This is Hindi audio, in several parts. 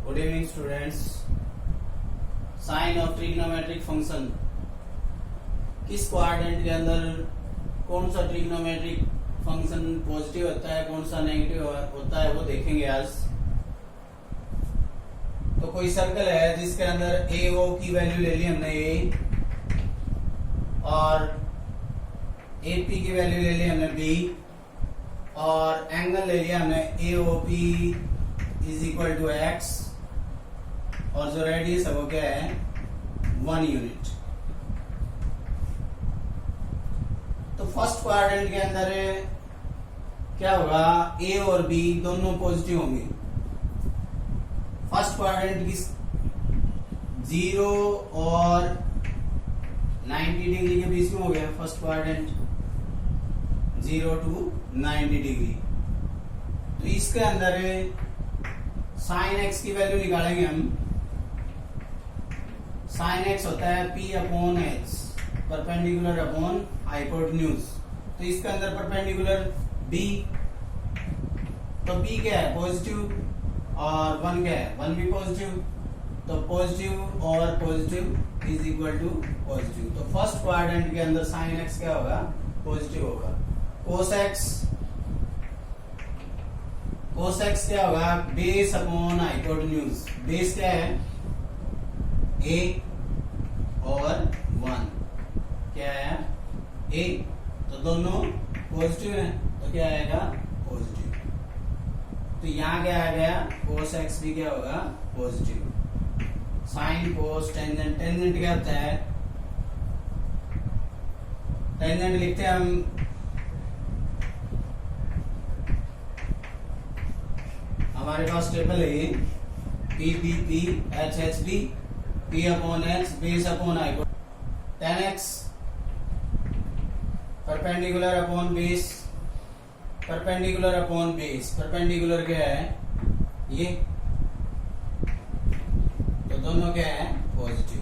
Good evening students. Sine of trigonometric function, किस क्वाड्रेंट के अंदर कौन सा ट्रिग्नोमेट्रिक फंक्शन पॉजिटिव होता है, कौन सा नेगेटिव होता है, वो देखेंगे आज। तो कोई सर्कल है जिसके अंदर ए ओ की वैल्यू ले ली हमने ए, और ए पी की वैल्यू ले ली हमने बी, और एंगल ले लिया हमने A O P is equal to X, और जो रेडियस है वो क्या है 1 यूनिट। तो फर्स्ट क्वाड्रेंट के अंदर क्या होगा, ए और बी दोनों पॉजिटिव होंगे। फर्स्ट क्वाड्रेंट की 0 और 90 डिग्री के बीच में हो गया फर्स्ट क्वाड्रेंट, 0 to 90 डिग्री। तो इसके अंदर साइन एक्स की वैल्यू निकालेंगे हम। साइन एक्स होता है P upon H, perpendicular upon hypotenuse. तो इसके अंदर परपेंडिकुलर B, तो B क्या है पॉजिटिव, और 1 क्या है 1 भी पॉजिटिव। तो पॉजिटिव और positive is equal to positive. तो फर्स्ट क्वाड्रेंट के अंदर साइन एक्स क्या होगा, पॉजिटिव होगा। कोस एक्स क्या होगा, बेस अपॉन हाइपोटेन्यूज। बेस क्या है a और 1, क्या है a, तो दोनों पॉजिटिव हैं, तो क्या आएगा पॉजिटिव। तो यहाँ क्या आ गया, कोस एक्स भी क्या होगा positive. Sine cos tangent, tangent क्या होता है, टेंजेंट लिखते हैं हम हमारे पास टेबल है P B P H H B, P upon x, base upon hypotenuse, tan x perpendicular upon base, perpendicular upon base. Perpendicular क्या है ये, तो दोनों क्या है पॉजिटिव।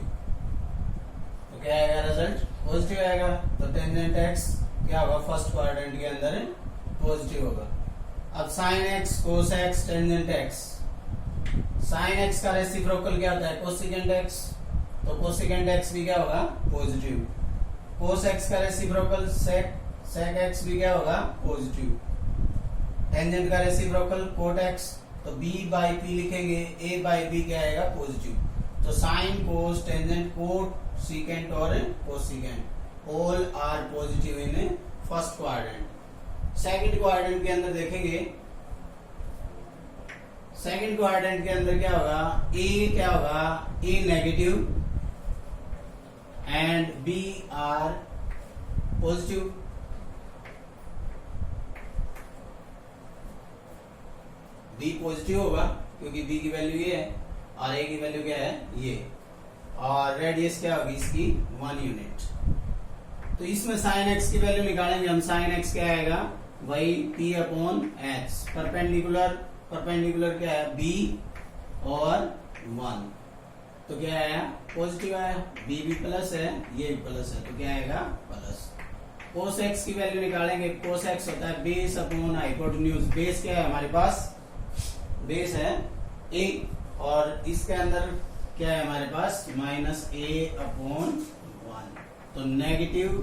तो क्या आएगा रिजल्ट, पॉजिटिव आएगा। तो टेंजेंट x क्या होगा फर्स्ट क्वाड्रेंट के अंदर पॉजिटिव होगा। अब sine x, cos x, tangent X. Sine x का रेसिप्रोकल क्या होता है कोसेकेंट एक्स, तो कोसेकेंट एक्स भी क्या होगा पॉजिटिव। कोस एक्स का रेसिप्रोकल सेक एक्स भी क्या होगा पॉजिटिव। टेंजेंट का रेसिप्रोकल कोट एक्स, तो b बाई पी लिखेंगे, a बाई बी क्या आएगा पॉजिटिव। तो sine cos tangent cot secant और cosecant all are positive in first quadrant. Second quadrant के अंदर देखेंगे, सेकंड क्वाड्रेंट के अंदर क्या होगा, a क्या होगा, a negative and b are positive. b positive होगा क्योंकि b की वैल्यू ये है और a की वैल्यू क्या है ये, और रेडियस क्या होगी इसकी 1 यूनिट। तो इसमें साइन x की वैल्यू निकालेंगे हम। साइन x क्या आएगा, वही P अपॉन एच, परपेंडिकुलर क्या है b और 1, तो क्या आया पॉजिटिव आया। b भी प्लस है, ये भी प्लस है, तो क्या आएगा प्लस। कोस एक्स की वैल्यू निकालेंगे। कोस एक्स होता है बेस अपॉन हाइपोटेन्यूज। बेस क्या है हमारे पास, बेस है a, और इसके अंदर क्या है हमारे पास माइनस a अपॉन 1। तो negative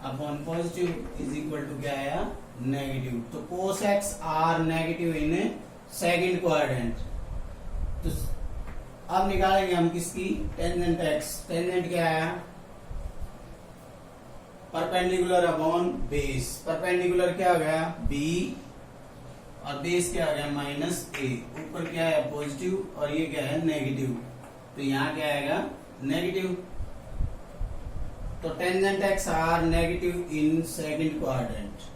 upon positive is equal to क्या आया नेगेटिव। तो cos x are negative in second quadrant. तो अब निकालेंगे हम किसकी, टेंजेंट एक्स। टेंजेंट क्या आया, परपेंडिकुलर अपॉन बेस। परपेंडिकुलर क्या हो गया b, और बेस क्या हो गया माइनस a। ऊपर क्या है पॉजिटिव और ये क्या है नेगेटिव, तो यहाँ क्या आएगा नेगेटिव। तो tangent x are negative in second quadrant.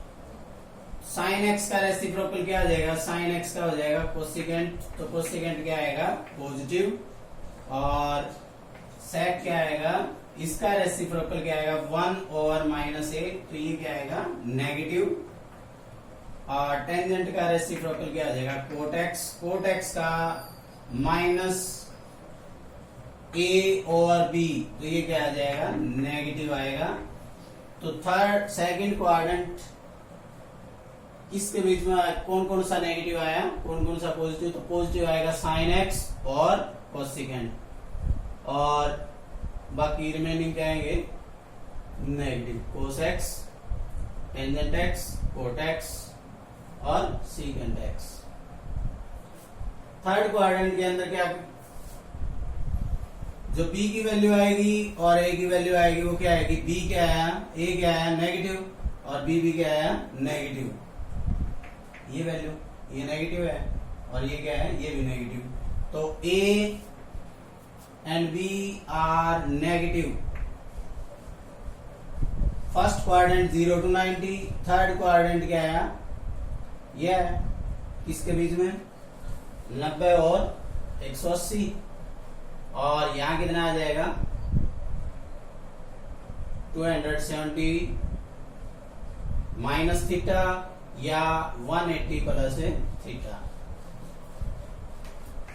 Sine x का रेसिप्रोकल क्या आ जाएगा, साइन एक्स का हो जाएगा कोसेकेंट, तो कोसेकेंट क्या आएगा पॉजिटिव, और सेक क्या आएगा, इसका रेसिप्रोकल क्या आएगा 1 ओवर माइनस a, तो ये क्या आएगा नेगेटिव। और टेंजेंट का रेसिप्रोकल क्या आ जाएगा कोट एक्स। कोट एक्स का माइनस a ओवर b, तो ये क्या आ जाएगा नेगेटिव आएगा। तो थर्ड सेकंड क्वाड्रेंट किसके बीच में कौन कौन सा नेगेटिव आया, कौन कौन सा पॉजिटिव, तो पॉजिटिव आएगा साइन एक्स और कोसेकेंट, और बाकी रिमेनिंग क्या आएंगे negative, cos x, tangent x, cot x और सीकेंट एक्स। थर्ड क्वाड्रेंट के अंदर क्या, जो b की वैल्यू आएगी और a की वैल्यू आएगी वो क्या आएगी, b क्या आया, a क्या आया नेगेटिव और b भी क्या आया नेगेटिव, ये वैल्यू ये नेगेटिव है और ये क्या है ये भी नेगेटिव, तो a and b are negative. First quadrant 0 to 90, third quadrant क्या आया, ये है किसके बीच में 90 और 180, और यहां कितना आ जाएगा 270 माइनस थीटा या 180 प्लस थीटा।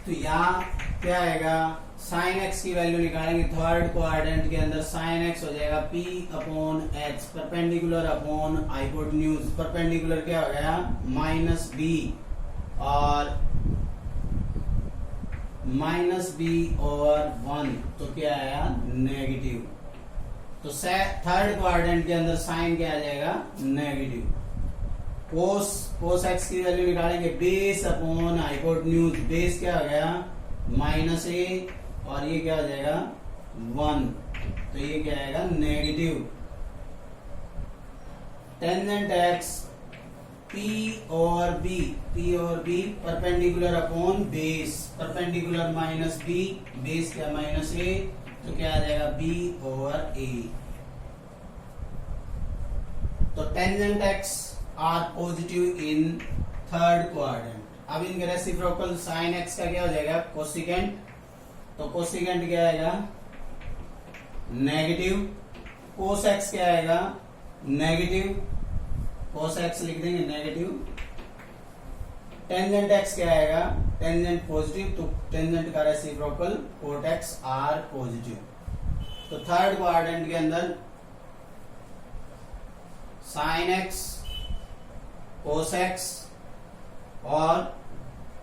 तो यहाँ क्या आएगा, साइन एक्स की वैल्यू निकालेंगे थर्ड क्वाड्रेंट के अंदर, साइन एक्स हो जाएगा p upon H, perpendicular upon hypotenuse, perpendicular क्या हो गया माइनस b और माइनस b और 1, तो क्या आया नेगेटिव। तो थर्ड क्वाड्रेंट के अंदर साइन क्या आ जाएगा नेगेटिव। कोस एक्स की वैल्यू निकालेंगे बेस अपॉन हाइपोटेन्यूज, बेस क्या हो गया माइनस ए और ये क्या हो जाएगा 1, तो ये क्या आएगा नेगेटिव। टेंजेंट एक्स P और B perpendicular upon base, perpendicular minus B, base क्या माइनस A, तो क्या आ जाएगा B ओवर A। तो tangent x are positive in third quadrant. अब इनके रेसिप्रोकल साइन एक्स का क्या हो जाएगा कोसिकेंट, तो कोसिकेंट क्या आएगा नेगेटिव, कोस एक्स क्या आएगा नेगेटिव, कोस एक्स लिख देंगे नेगेटिव। टेंजेंट एक्स क्या आएगा टेंजेंट पॉजिटिव, तो टेंजेंट का reciprocal cot x are positive. तो थर्ड क्वाड्रेंट के अंदर साइन एक्स, कोस एक्स और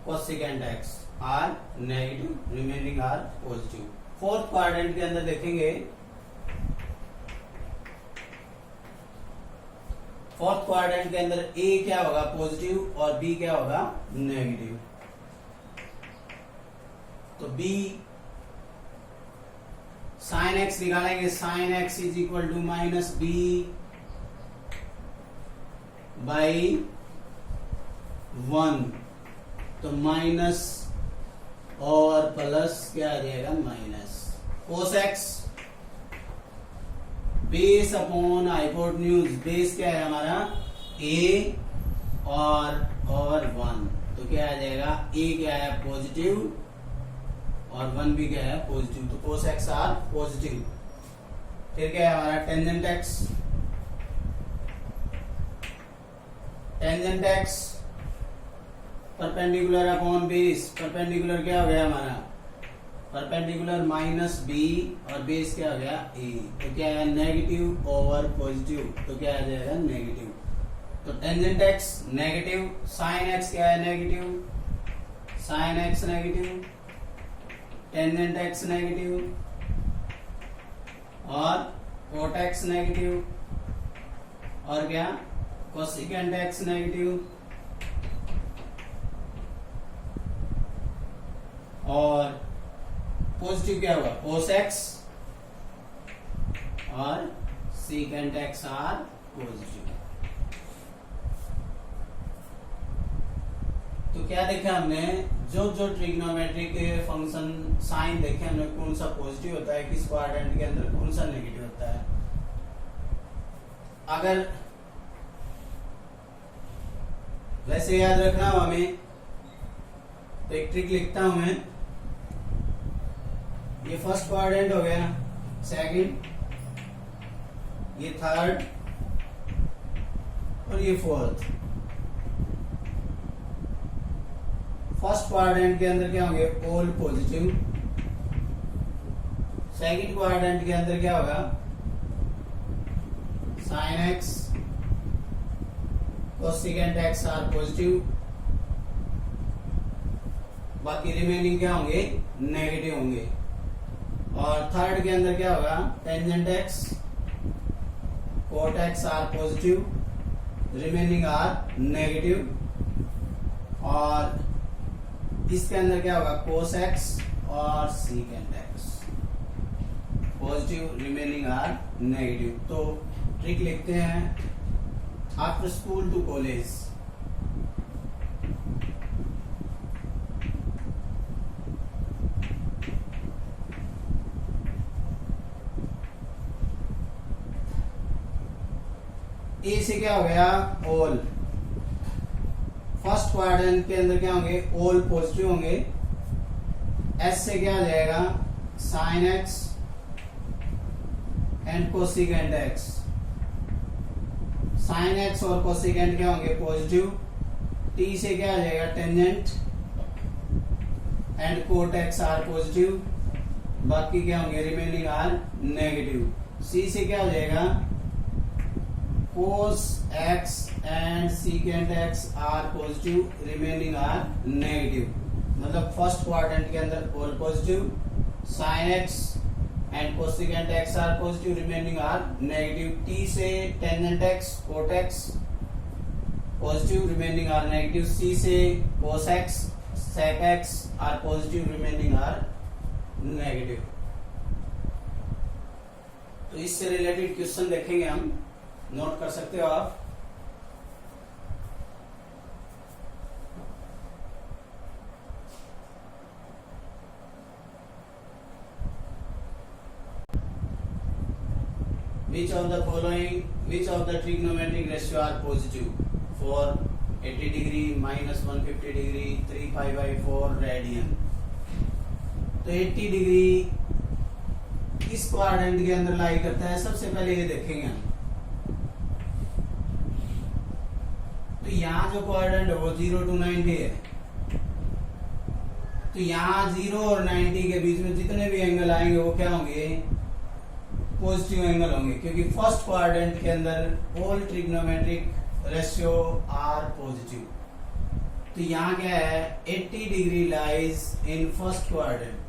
cosecant x are negative, remaining are positive. Fourth quadrant के अंदर देखेंगे, फोर्थ क्वाड्रेंट के अंदर A क्या होगा पॉजिटिव और B क्या होगा नेगेटिव। तो B साइन एक्स निकालेंगे, sine x is equal to minus B by 1, तो माइनस और प्लस क्या आ जाएगा minus. Cos x base upon hypotenuse, base क्या है हमारा A और 1, तो क्या आ जाएगा A क्या है पॉजिटिव और 1 भी क्या है पॉजिटिव, तो कोस एक्स आर पॉजिटिव। फिर क्या है हमारा tangent x, tangent x perpendicular upon base, perpendicular क्या हो गया हमारा परपेंडिकुलर माइनस B और बेस क्या हो गया A, तो क्या है नेगेटिव ओवर पॉजिटिव, तो क्या आ जाएगा नेगेटिव। तो tangent x negative, sine x क्या है negative, sine x negative, tangent x negative और कोट एक्स नेगेटिव, और क्या कोसिकेंट एक्स नेगेटिव, और पॉजिटिव क्या होगा कोस एक्स और सीकेंट एक्स आर पॉजिटिव। तो क्या देखा हमने, जो ट्रिग्नोमेट्री के फंक्शन साइन देखे हमने, कौन सा पॉजिटिव होता है किस क्वाड्रेंट के अंदर, कौन सा नेगेटिव होता है। अगर वैसे याद रखना हो हमें, तो एक ट्रिक लिखता हूं मैं, ये फर्स्ट क्वाड्रेंट हो गया, सेकंड, ये थर्ड और ये फोर्थ। फर्स्ट क्वाड्रेंट के अंदर क्या होंगे ऑल पॉजिटिव, सेकंड क्वाड्रेंट के अंदर क्या होगा sine x cosecant x are positive, बाकी रिमेनिंग क्या होंगे, नेगेटिव होंगे। और थर्ड के अंदर क्या होगा, tangent x cot x are positive, remaining are negative. और इसके अंदर क्या होगा, कोस एक्स और secant x positive, remaining are negative. तो ट्रिक लिखते हैं, after school to college. A से क्या हो गया, ऑल। फर्स्ट क्वाड्रेंट के अंदर क्या होंगे, ऑल पॉजिटिव होंगे। एस से क्या आ जाएगा, sine x and cosecant x. Sine x और कोसिकेंट क्या होंगे, पॉजिटिव। टी से क्या आ जाएगा, tangent and cot x are positive, बाकी क्या होंगे, रिमेनिंग आर नेगेटिव। सी से क्या हो जाएगा, cos x and secant x are positive, remaining are negative। मतलब फर्स्ट क्वाड्रेंट के अंदर all positive, sin x and cosecant x are positive, remaining are negative। t से tangent x cot x positive, remaining are negative। c से cos x sec x are positive, remaining are negative। तो इससे रिलेटेड क्वेश्चन देखेंगे हम, नोट कर सकते हो आप। Which of the following, which of the trigonometric ratio are positive for 80 degree, minus 150 degree, 3 pi by 4 radian। तो 80 डिग्री किस क्वाड्रेंट के अंदर लाई करता है, सबसे पहले ये देखेंगे हम। तो यहाँ जो क्वाड्रेंट है वो 0 to 90 है। तो यहाँ 0 और 90 के बीच में जितने भी एंगल आएंगे वो क्या होंगे, पॉजिटिव एंगल होंगे, क्योंकि फर्स्ट क्वाड्रेंट के अंदर all trigonometric ratio are positive. तो यहाँ क्या है, 80 degree lies in first quadrant.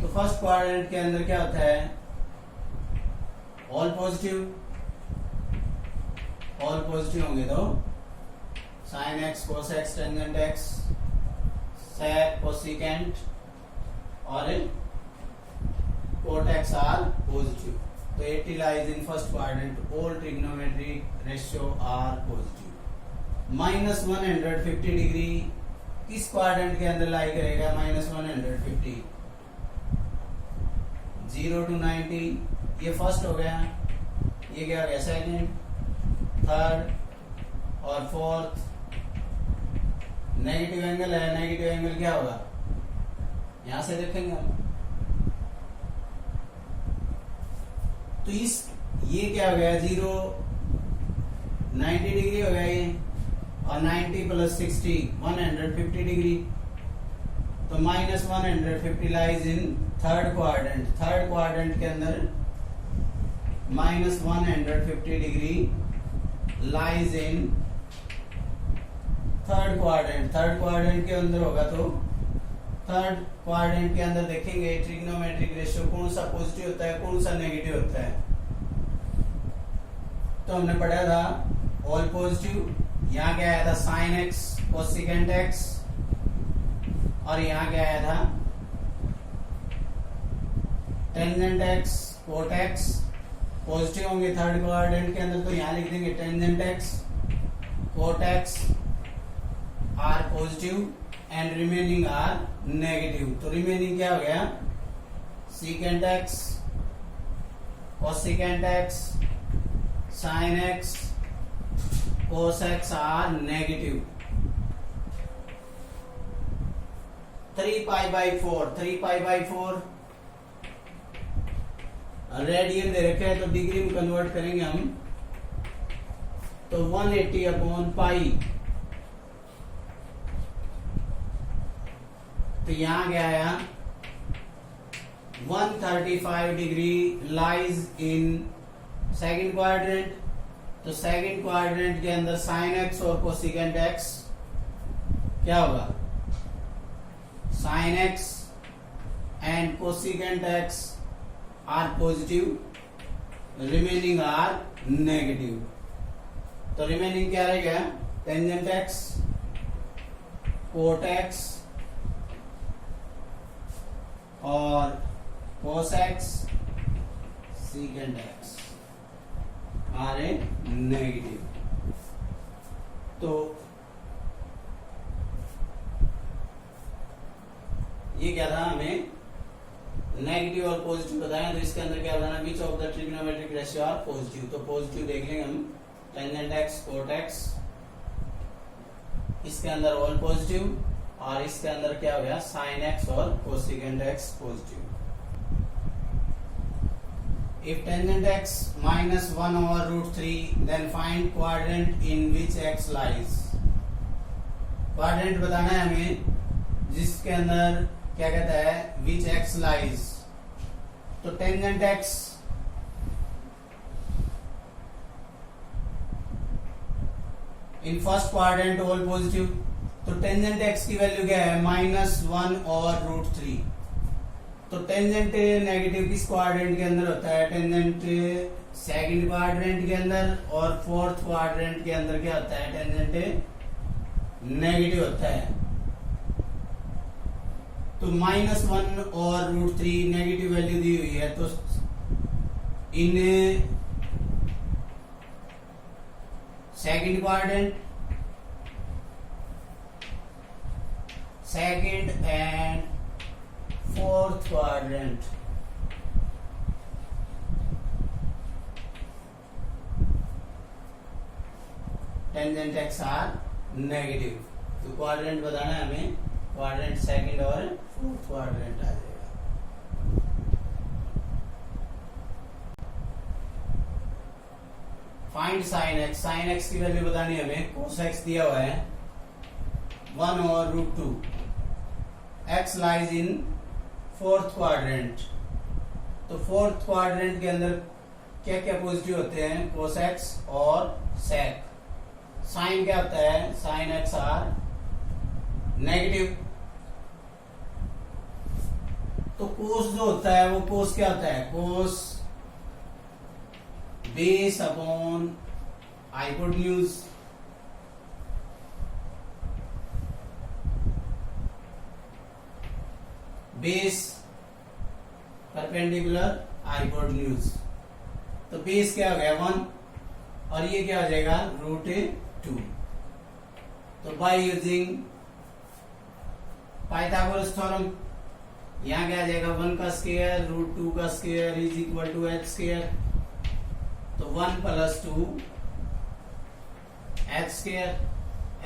तो फर्स्ट क्वाड्रेंट के अंदर क्या होता है, ऑल पॉजिटिव, ऑल पॉजिटिव होंगे तो sine x cos x tangent x sec cosecant और कोट एक्स आर पॉजिटिव। तो 80 lies in first quadrant, all trigonometric ratio are positive. Minus 150 degree किस क्वाड्रेंट के अंदर लाई करेगा, माइनस 150, 0 to 90, ये फर्स्ट हो गया, ये क्या हो गया, सेकेंड, थर्ड और फोर्थ। नेगेटिव एंगल है, नेगेटिव एंगल क्या होगा, यहां से देखेंगे हम। तो इस ये क्या हो गया, 0 90 डिग्री हो गया ये, और 90 प्लस 60 150 डिग्री। तो minus 150 lies in third quadrant. Third quadrant के अंदर माइनस 150 डिग्री लाइज इन थर्ड क्वाड्रेंट। थर्ड क्वाड्रेंट के अंदर होगा तो थर्ड क्वाड्रेंट के अंदर देखेंगे ट्रिग्नोमेट्रिक रेशियो कौन सा पॉजिटिव होता है, कौन सा नेगेटिव होता है। तो हमने पढ़ा था ऑल पॉजिटिव, यहाँ क्या आया था, साइन एक्स कोसिकेंट एक्स, और यहाँ क्या आया था, tangent x cot X positive होंगे थर्ड क्वाड्रेंट के अंदर। तो यहाँ लिख देंगे tangent x cot x are positive and remaining are negative. तो रिमेनिंग क्या हो गया, secant X cosecant x sine x cos x are negative. 3 pi by 4, 3 pi by 4 radian दे रखे हैं, तो डिग्री में कन्वर्ट करेंगे हम, तो 180 अपॉन पाई। तो यहां क्या आया 135 degree lies in second quadrant. तो सेकंड क्वाड्रेंट के अंदर साइन एक्स और कोसिकेंट एक्स क्या होगा, sine x and cosecant x are positive, remaining are negative. तो रिमेनिंग क्या रहेगा, टेंजेंट एक्स, कोट एक्स और cos x, secant x are a negative. तो ये क्या था, हमें नेगेटिव और पॉजिटिव बताया। तो इसके अंदर क्या बताना, which of the trigonometric ratio are positive. तो पॉजिटिव देख लेंगे हम, टेंजेंट एक्स, कोट एक्स, इसके अंदर ऑल पॉजिटिव, और इसके अंदर क्या हो गया, साइन एक्स और cosecant x positive. If tangent x minus 1 over root 3, then find quadrant in which x lies. Quadrant बताना है हमें जिसके अंदर क्या कहता है, which x lies। तो tangent x in first quadrant all positive। तो tangent x की वैल्यू क्या है, -1 और √3। तो टेंजेंट नेगेटिव किस क्वाड्रेंट के अंदर होता है, टेंजेंट सेकंड क्वाड्रेंट के अंदर, और फोर्थ क्वाड्रेंट के अंदर क्या होता है, टेंजेंट नेगेटिव होता है। तो -1 और √3 नेगेटिव वैल्यू दी हुई है। तो in second quadrant, second and fourth quadrant tangent x are negative. तो क्वाड्रेंट बताना है हमें, क्वाड्रेंट सेकंड और फोर्थ क्वाड्रेंट आ जाएगा। Find sine x, sine x की वैल्यू बतानी है हमें, कोस एक्स दिया हुआ है 1 और √2, x lies in fourth quadrant. तो फोर्थ क्वाड्रेंट के अंदर क्या क्या पॉजिटिव होते हैं, कोस एक्स और सेक। साइन क्या होता है, साइन एक्स आर नेगेटिव। तो कोस जो होता है वो कोस क्या होता है, cos base upon hypotenuse. Base perpendicular hypotenuse. तो बेस क्या हो गया 1, और ये क्या हो जाएगा √2। तो बाय यूजिंग पाइथागोरस थ्योरम यहां क्या आ जाएगा, 1 का स्क्वायर √2 का square is equal to h square. तो 1 + 2 h स्क्वायर,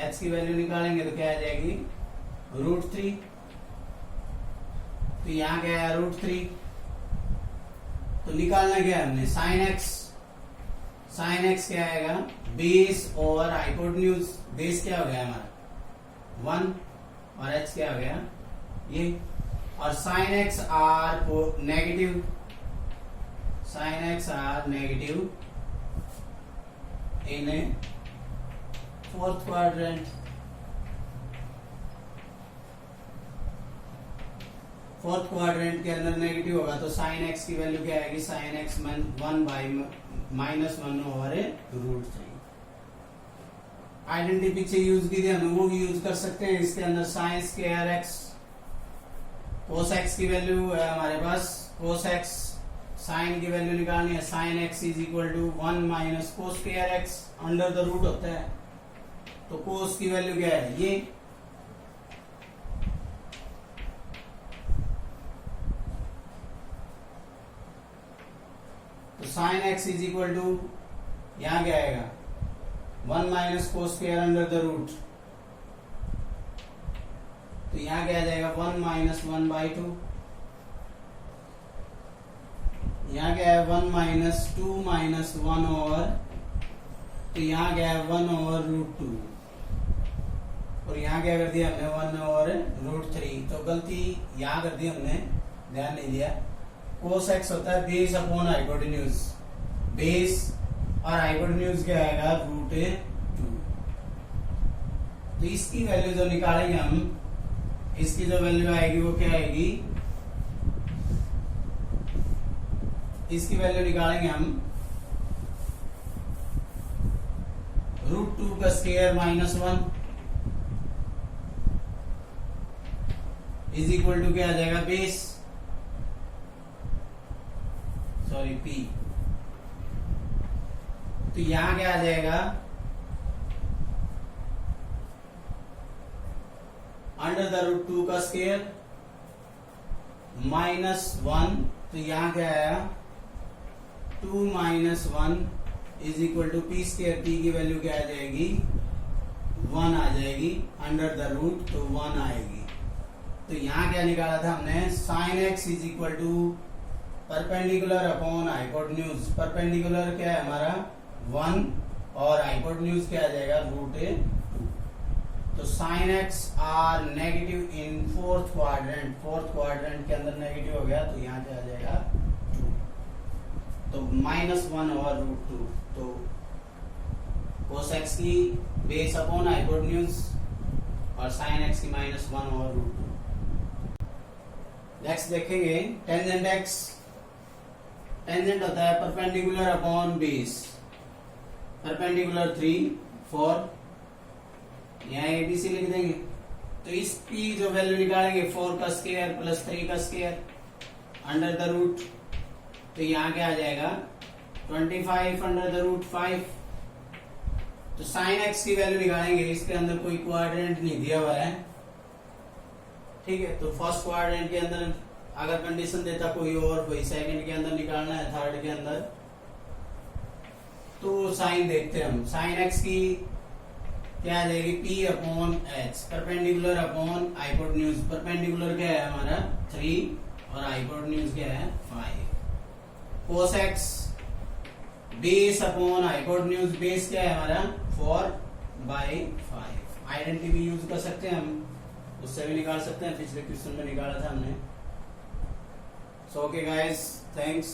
h की वैल्यू निकालेंगे तो क्या आ जाएगी √3। तो यहां क्या है √3। तो निकालना क्या है हमने, साइन एक्स। साइन एक्स क्या आएगा, बेस और हाइपोटेन्यूज। बेस क्या हो गया हमारा 1 और h क्या हो गया ये, और sine x are negative, sine x are negative in fourth quadrant. Fourth quadrant के अंदर नेगेटिव होगा तो साइन एक्स की वैल्यू क्या आएगी, साइन एक्स -1 ओवर √3। आइडेंटिटी पीछे यूज की थी हम, वो भी यूज कर सकते हैं। इसके अंदर sine square x, cos x की वैल्यू है हमारे पास, कोस एक्स, साइन की वैल्यू निकालनी है, sine x is equal to 1 - cos square x, under the root होता है। तो कोस की वैल्यू क्या है ये, तो sine x is equal to यहां क्या आएगा 1 - cos square under the root. तो यहां क्या आ जाएगा 1 - 1/2। यहाँ क्या है 1 - 2 - 1 ओवर, तो यहाँ क्या है 1 ओवर √2, और यहाँ क्या कर दिया हमने 1 ओवर √3। तो गलती यहाँ कर दी हमने, ध्यान नहीं दिया। कोस एक्स होता है बेस अपॉन हाइपोटेन्यूज, बेस और हाइपोटेन्यूज क्या आएगा √2। तो इसकी वैल्यू जो निकालेंगे हम, इसकी जो वैल्यू आएगी वो क्या आएगी, इसकी वैल्यू निकालेंगे हम √2 का स्क्वायर -1 इज इक्वल टू क्या आ जाएगा बेस, सॉरी p। तो यहां क्या आ जाएगा अंडर द √2 का स्क्वायर -1। तो यहां क्या आया 2 - 1 is equal to P square. P की वैल्यू क्या आ जाएगी 1 आ जाएगी, अंडर द रूट तो 1 आएगी। तो यहां क्या निकाला था हमने, sin x is equal to perpendicular upon hypotenuse. Perpendicular क्या है हमारा 1 और हाइपोटेन्यूज क्या आ जाएगा √2। तो sin x are negative in fourth quadrant, fourth quadrant के अंदर नेगेटिव हो गया, तो यहाँ क्या आ जाएगा 2। तो -1 और √2। तो cos x की बेस अपॉन हाइपोटेन्यूज और sin x की -1 और √2। नेक्स्ट देखेंगे टेंजेंट x। टेंजेंट होता है परपेंडिकुलर अपॉन बेस, परपेंडिकुलर 3 4, यहाँ ABC लिख देंगे। तो इस p जो वैल्यू निकालेंगे 4 का स्क्वायर प्लस 3 का स्क्वायर अंडर द रूट, तो यहाँ क्या आ जाएगा 25 अंडर द रूट 5। तो sin x की वैल्यू निकालेंगे, इसके अंदर कोई क्वाड्रेंट नहीं दिया हुआ है, ठीक है। तो फर्स्ट क्वाड्रेंट के अंदर अगर कंडीशन देता कोई और, वही सेकंड के अंदर निकालना है, थर्ड के अंदर। तो साइन देखते हैं हम, sin x की क्या आ जाएगी p upon h, perpendicular upon hypotenuse. Perpendicular क्या है हमारा 3 और हाइपोटेन्यूज क्या है 5। cos x base upon hypotenuse, base क्या है हमारा 4/5। आइडेंटिटी भी यूज कर सकते हैं हम, उससे भी निकाल सकते हैं, पिछले क्वेश्चन में निकाला था हमने। So okay guys, thanks.